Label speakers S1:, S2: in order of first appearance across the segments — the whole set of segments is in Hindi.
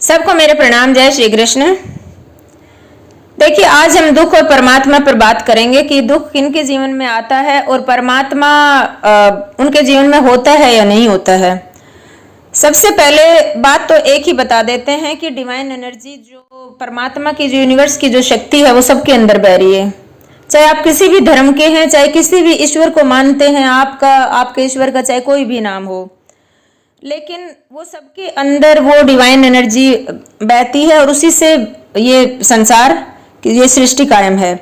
S1: सबको मेरे प्रणाम। जय श्री कृष्ण। देखिए, आज हम दुख और परमात्मा पर बात करेंगे कि दुख किनके जीवन में आता है और परमात्मा उनके जीवन में होता है या नहीं होता है। सबसे पहले बात तो एक ही बता देते हैं कि डिवाइन एनर्जी, जो परमात्मा की, जो यूनिवर्स की जो शक्ति है, वो सबके अंदर बह रही है। चाहे आप किसी भी धर्म के हैं, चाहे किसी भी ईश्वर को मानते हैं, आपके ईश्वर का चाहे कोई भी नाम हो, लेकिन वो सबके अंदर वो डिवाइन एनर्जी बहती है और उसी से ये संसार, ये सृष्टि कायम है।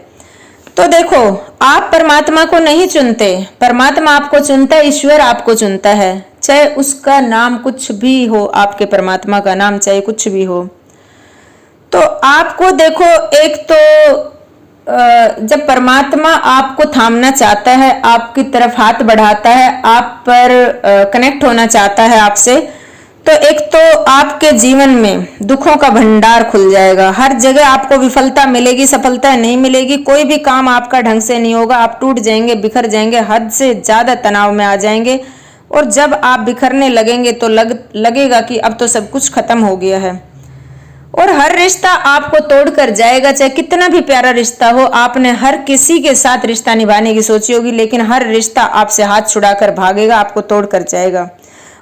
S1: तो देखो, आप परमात्मा को नहीं चुनते, परमात्मा आपको चुनता है, ईश्वर आपको चुनता है, चाहे उसका नाम कुछ भी हो, आपके परमात्मा का नाम चाहे कुछ भी हो। तो आपको देखो, एक तो जब परमात्मा आपको थामना चाहता है, आपकी तरफ हाथ बढ़ाता है, आप पर कनेक्ट होना चाहता है आपसे, तो एक तो आपके जीवन में दुखों का भंडार खुल जाएगा। हर जगह आपको विफलता मिलेगी, सफलता नहीं मिलेगी, कोई भी काम आपका ढंग से नहीं होगा, आप टूट जाएंगे, बिखर जाएंगे, हद से ज्यादा तनाव में आ जाएंगे। और जब आप बिखरने लगेंगे तो लगेगा कि अब तो सब कुछ खत्म हो गया है। और हर रिश्ता आपको तोड़कर जाएगा, चाहे कितना भी प्यारा रिश्ता हो। आपने हर किसी के साथ रिश्ता निभाने की सोची होगी, लेकिन हर रिश्ता आपसे हाथ छुड़ाकर भागेगा, आपको तोड़कर जाएगा।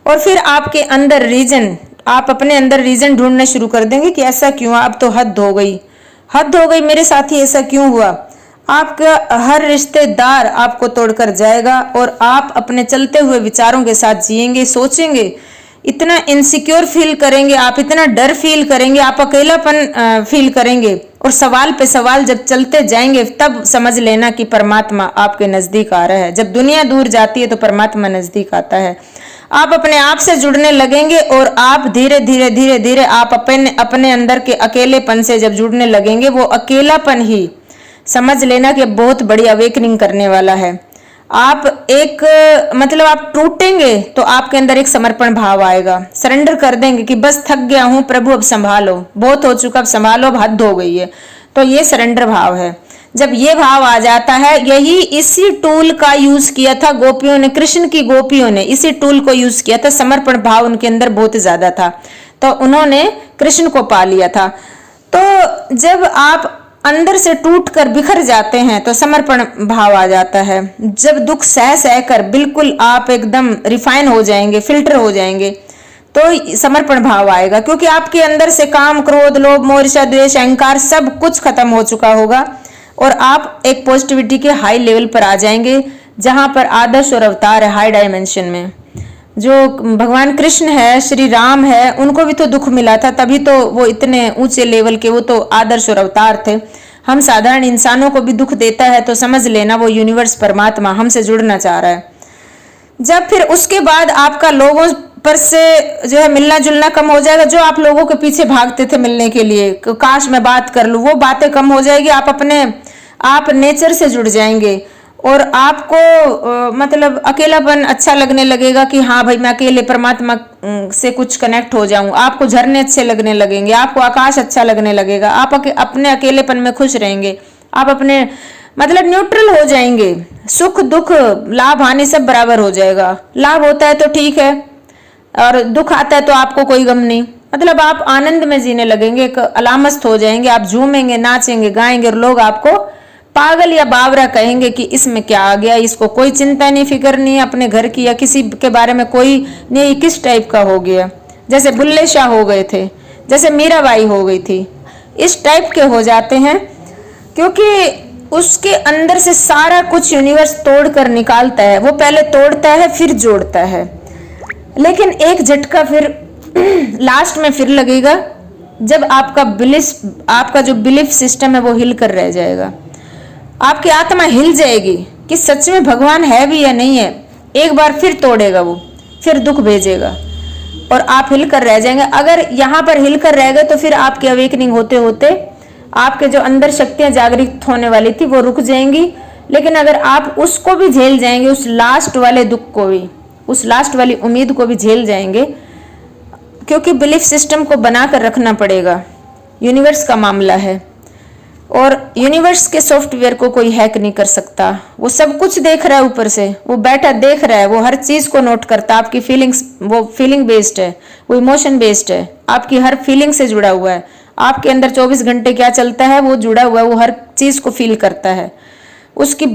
S1: और फिर आपके अंदर रीजन, आप अपने अंदर रीजन ढूंढने शुरू कर देंगे कि ऐसा क्यों, अब तो हद हो गई, हद हो गई, मेरे साथ ही ऐसा क्यों हुआ। आपका हर रिश्तेदार आपको तोड़कर जाएगा और आप अपने चलते हुए विचारों के साथ जिएंगे, सोचेंगे, इतना इनसिक्योर फील करेंगे, आप इतना डर फील करेंगे, आप अकेलापन फील करेंगे। और सवाल पे सवाल जब चलते जाएंगे, तब समझ लेना कि परमात्मा आपके नजदीक आ रहा है। जब दुनिया दूर जाती है तो परमात्मा नजदीक आता है। आप अपने आप से जुड़ने लगेंगे और आप धीरे धीरे धीरे धीरे आप अपने अंदर के अकेलेपन से जब जुड़ने लगेंगे, वो अकेलापन ही समझ लेना कि बहुत बड़ी अवेकनिंग करने वाला है। आप आप टूटेंगे तो आपके अंदर एक समर्पण भाव आएगा, सरेंडर कर देंगे कि बस थक गया हूं प्रभु, अब संभालो, बहुत हो चुका, अब संभालो, अब हद हो गई है। तो ये सरेंडर भाव है। जब ये भाव आ जाता है, यही इसी टूल का यूज किया था गोपियों ने, कृष्ण की गोपियों ने इसी टूल को यूज किया था। समर्पण भाव उनके अंदर बहुत ज्यादा था, तो उन्होंने कृष्ण को पा लिया था। तो जब आप अंदर से टूट कर बिखर जाते हैं तो समर्पण भाव आ जाता है। जब दुख सह सह कर बिल्कुल आप एकदम रिफाइन हो जाएंगे, फिल्टर हो जाएंगे, तो समर्पण भाव आएगा, क्योंकि आपके अंदर से काम, क्रोध, लोभ, मोह, ईर्ष्या, द्वेष, अहंकार सब कुछ खत्म हो चुका होगा और आप एक पॉजिटिविटी के हाई लेवल पर आ जाएंगे, जहां पर आदर्श और अवतार है हाई डायमेंशन में। जो भगवान कृष्ण है, श्री राम है, उनको भी तो दुख मिला था, तभी तो वो इतने ऊंचे लेवल के, वो तो आदर्श और अवतार थे। हम साधारण इंसानों को भी दुख देता है तो समझ लेना वो यूनिवर्स, परमात्मा हमसे जुड़ना चाह रहा है। जब फिर उसके बाद आपका लोगों पर से जो है मिलना जुलना कम हो जाएगा, जो आप लोगों के पीछे भागते थे मिलने के लिए, काश मैं बात कर लूं, वो बातें कम हो जाएगी। आप नेचर से जुड़ जाएंगे और आपको अकेलापन अच्छा लगने लगेगा कि हाँ भाई, मैं अकेले परमात्मा से कुछ कनेक्ट हो जाऊं। आपको झरने अच्छे लगने लगेंगे, आपको आकाश अच्छा लगने लगेगा, आप अपने अकेलेपन में खुश रहेंगे, आप अपने न्यूट्रल हो जाएंगे। सुख दुख, लाभ हानि सब बराबर हो जाएगा। लाभ होता है तो ठीक है, और दुख आता है तो आपको कोई गम नहीं। आप आनंद में जीने लगेंगे, एक अलामस्त हो जाएंगे, आप झूमेंगे, नाचेंगे, गाएंगे और लोग आपको पागल या बावरा कहेंगे कि इसमें क्या आ गया, इसको कोई चिंता नहीं, फिक्र नहीं, अपने घर की या किसी के बारे में कोई नहीं, किस टाइप का हो गया। जैसे बुल्ले शाह हो गए थे, जैसे मीराबाई हो गई थी, इस टाइप के हो जाते हैं, क्योंकि उसके अंदर से सारा कुछ यूनिवर्स तोड़ कर निकालता है। वो पहले तोड़ता है फिर जोड़ता है, लेकिन एक झटका फिर लास्ट में फिर लगेगा, जब आपका जो बिलीफ सिस्टम है वो हिल कर रह जाएगा। आपकी आत्मा हिल जाएगी कि सच में भगवान है भी या नहीं है। एक बार फिर तोड़ेगा वो, फिर दुख भेजेगा और आप हिल कर रह जाएंगे। अगर यहाँ पर हिल कर रह गए तो फिर आपकी अवेकनिंग होते होते आपके जो अंदर शक्तियां जागृत होने वाली थी वो रुक जाएंगी। लेकिन अगर आप उसको भी झेल जाएंगे, उस लास्ट वाले दुख को भी, उस लास्ट वाली उम्मीद को भी झेल जाएंगे, क्योंकि बिलीफ सिस्टम को बनाकर रखना पड़ेगा, यूनिवर्स का मामला है। और यूनिवर्स के सॉफ्टवेयर को कोई हैक नहीं कर सकता। वो सब कुछ देख रहा है ऊपर से, वो बैठा देख रहा है, वो हर चीज को नोट करता है। आपकी फीलिंग्स, वो फीलिंग बेस्ड है, वो इमोशन बेस्ड है, आपकी हर फीलिंग से जुड़ा हुआ है। आपके अंदर 24 घंटे क्या चलता है वो जुड़ा हुआ है, वो हर चीज को फील करता है। उसकी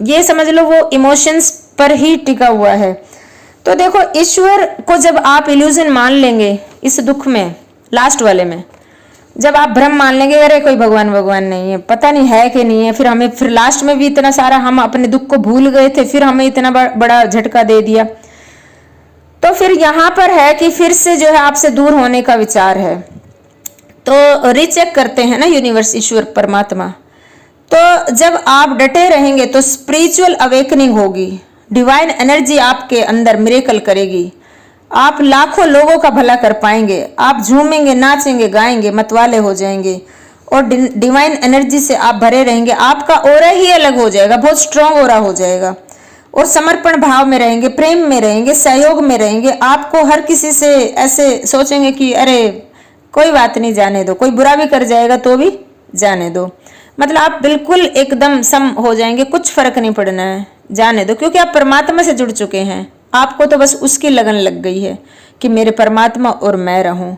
S1: ये समझ लो वो इमोशंस पर ही टिका हुआ है। तो देखो, ईश्वर को जब आप इल्यूजन मान लेंगे इस दुख में, लास्ट वाले में, जब आप भ्रम मान लेंगे, अरे कोई भगवान भगवान नहीं है, पता नहीं है कि नहीं है, फिर लास्ट में भी इतना सारा हम अपने दुख को भूल गए थे, फिर हमें इतना बड़ा झटका दे दिया। तो फिर यहाँ पर है कि फिर से जो है आपसे दूर होने का विचार है। तो रीचेक करते हैं ना यूनिवर्स, ईश्वर परमात्मा। तो जब आप डटे रहेंगे तो स्पिरिचुअल अवेकनिंग होगी, डिवाइन एनर्जी आपके अंदर मिरेकल करेगी, आप लाखों लोगों का भला कर पाएंगे, आप झूमेंगे, नाचेंगे, गाएंगे, मतवाले हो जाएंगे और डिवाइन एनर्जी से आप भरे रहेंगे। आपका ऑरा ही अलग हो जाएगा, बहुत स्ट्रांग ऑरा हो जाएगा और समर्पण भाव में रहेंगे, प्रेम में रहेंगे, सहयोग में रहेंगे। आपको हर किसी से ऐसे सोचेंगे कि अरे कोई बात नहीं, जाने दो, कोई बुरा भी कर जाएगा तो भी जाने दो। मतलब आप बिल्कुल एकदम सम हो जाएंगे, कुछ फर्क नहीं पड़ना है, जाने दो, क्योंकि आप परमात्मा से जुड़ चुके हैं। आपको तो बस उसकी लगन लग गई है कि मेरे परमात्मा और मैं रहूं।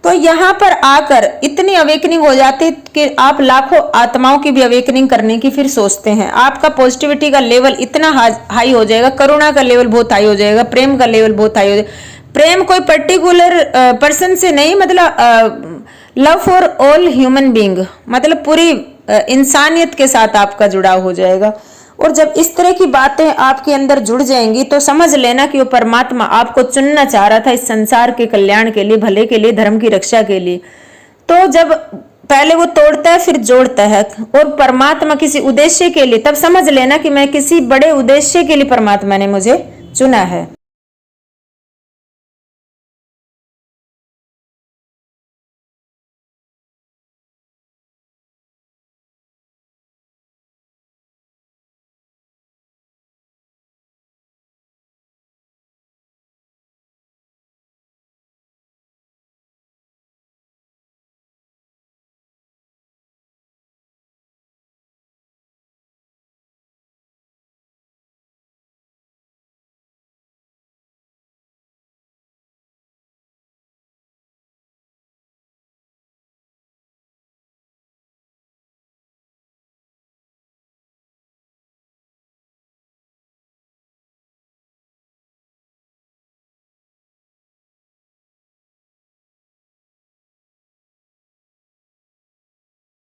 S1: तो यहाँ पर आकर इतनी अवेकनिंग हो जाती है कि आप लाखों आत्माओं की भी अवेकनिंग करने की फिर सोचते हैं। आपका पॉजिटिविटी का लेवल इतना हाई हो जाएगा, करुणा का लेवल बहुत हाई हो जाएगा, प्रेम का लेवल बहुत हाई हो जाएगा। प्रेम कोई पर्टिकुलर पर्सन से नहीं, मतलब love for all human being, मतलब पूरी इंसानियत के साथ आपका जुड़ाव हो जाएगा। और जब इस तरह की बातें आपके अंदर जुड़ जाएंगी तो समझ लेना कि वो परमात्मा आपको चुनना चाह रहा था इस संसार के कल्याण के लिए, भले के लिए, धर्म की रक्षा के लिए। तो जब पहले वो तोड़ता है फिर जोड़ता है, और परमात्मा किसी उद्देश्य के लिए, तब समझ लेना कि मैं किसी बड़े उद्देश्य के लिए परमात्मा ने मुझे चुना है।